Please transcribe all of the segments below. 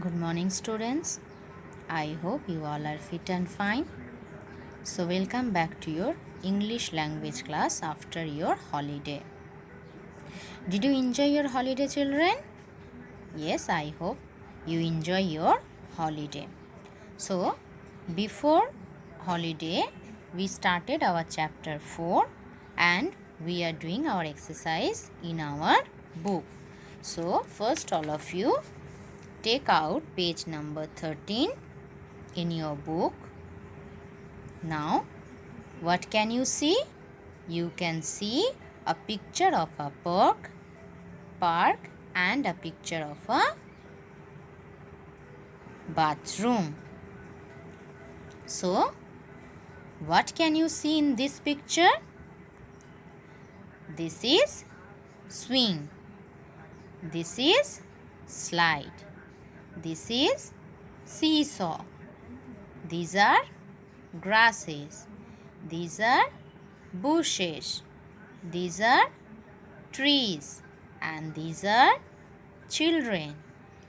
Good morning, students. I hope you all are fit and fine. So, welcome back to your English language class after your holiday. Did you enjoy your holiday, children? Yes, I hope you enjoy your holiday. So, before holiday, we started our chapter 4 and we are doing our exercise in our book. So, first, all of you take out page number 13 in your book. Now, what can you see? You can see a picture of a park and a picture of a bathroom. So, what can you see in this picture? This is swing. This is slide. This is seesaw. These are grasses. These are bushes. These are trees. And these are children.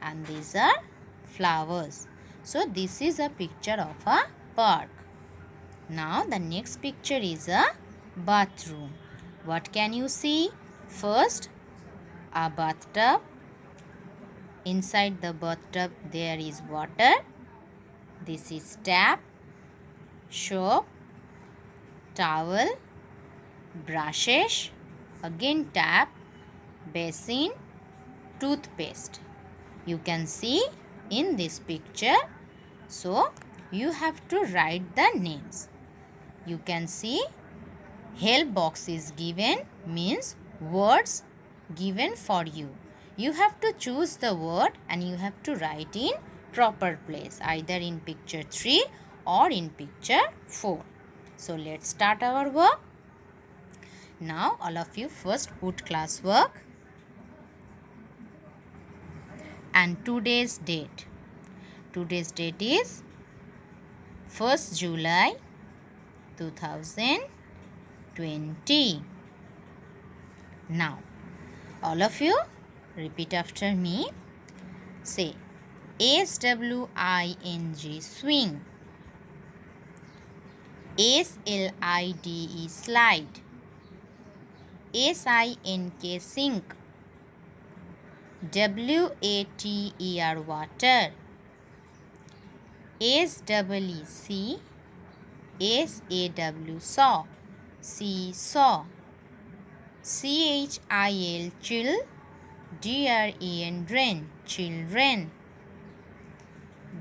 And these are flowers. So this is a picture of a park. Now the next picture is a bathroom. What can you see? First, a bathtub. Inside the bathtub there is water. This is tap, soap, towel, brushes, again tap, basin, toothpaste. You can see in this picture. So you have to write the names. You can see help box is given, means words given for you. You have to choose the word and you have to write in proper place, either in picture 3 or in picture 4. So let's start our work. Now all of you first put classwork and today's date. Today's date is 1st July 2020. Now all of you repeat after me. Say SWING, swing. SLIDE, slide. SINK, sink. WATER, water. SEEC, SAW, saw. Seesaw. CHIL, chill. DREN, drain, children.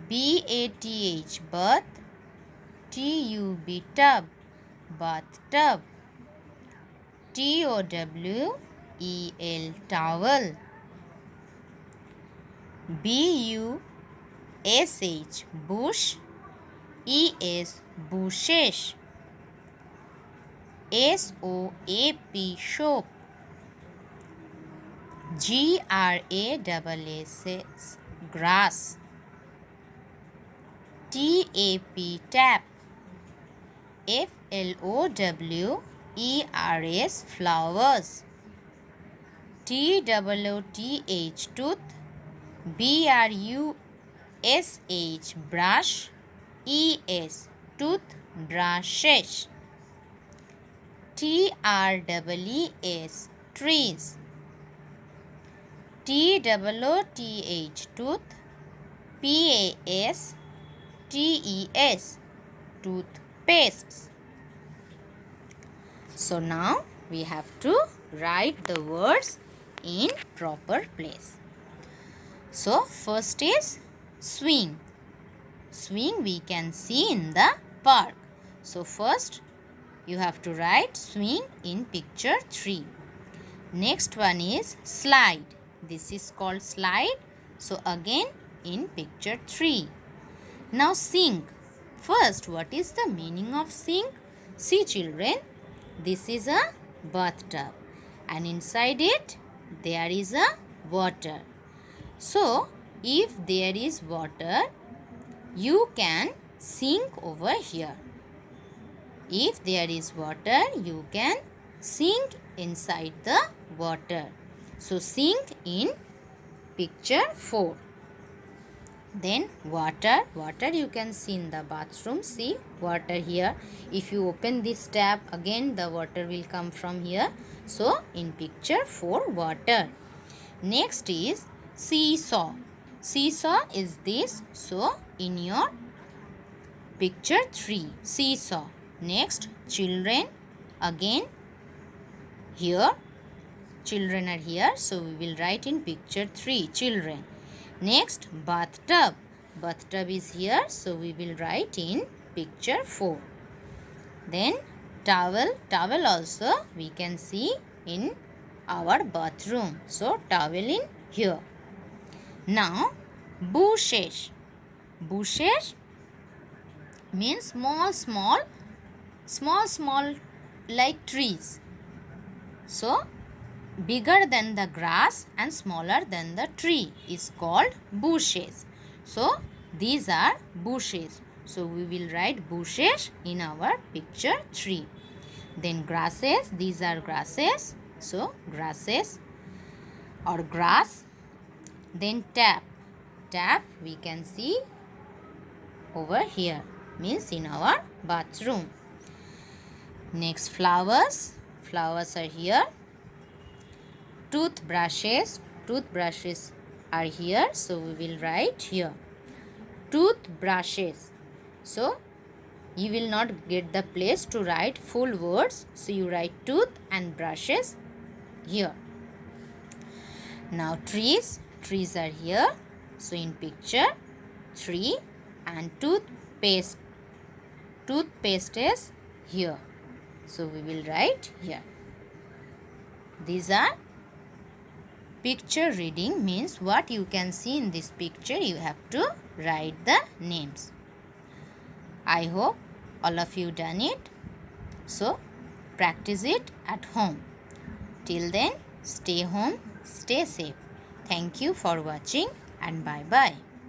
BATH, bath. TUB, tub, bathtub. TOWEL, towel. BUSH, bush. ES, bushes. SOAP, soap. GRASS, grass. TAP, tap. FLOWERS, flowers. TOOTH, tooth. BRUSH, brush. ES, tooth brushes. TREES, trees. TOOTH, tooth. PASTES, toothpastes. So now we have to write the words in proper place. So first is swing. Swing we can see in the park. So first you have to write swing in picture 3. Next one is slide. This is called slide. So again in picture 3. Now sink. First, what is the meaning of sink? See children, this is a bathtub and inside it there is a water. So if there is water, you can sink over here. If there is water, you can sink inside the water. So sink in picture 4. Then water you can see in the bathroom. See water here. If you open this tap, again the water will come from here. So in picture 4, water. Next is seesaw. Seesaw is this. So in your picture 3, seesaw. Next, children. Again here children are here, so we will write in picture 3, children. Next, bathtub. Bathtub is here, so we will write in picture 4. Then towel. Towel also we can see in our bathroom. So towel in here. Now bushes. Bushes means small like trees. So bigger than the grass and smaller than the tree is called bushes. So these are bushes. So we will write bushes in our picture 3. Then grasses. These are grasses. So grasses or grass. Then tap. Tap we can see over here, means in our bathroom. Next, flowers. Flowers are here. Toothbrushes. Toothbrushes are here, so we will write here toothbrushes. So you will not get the place to write full words, so you write tooth and brushes here. Now trees. Trees are here, so in picture 3, and toothpaste. Toothpaste is here, so we will write here. These are picture reading, means what you can see in this picture you have to write the names. I hope all of you done it. So practice it at home. Till then, stay home, stay safe. Thank you for watching and bye bye.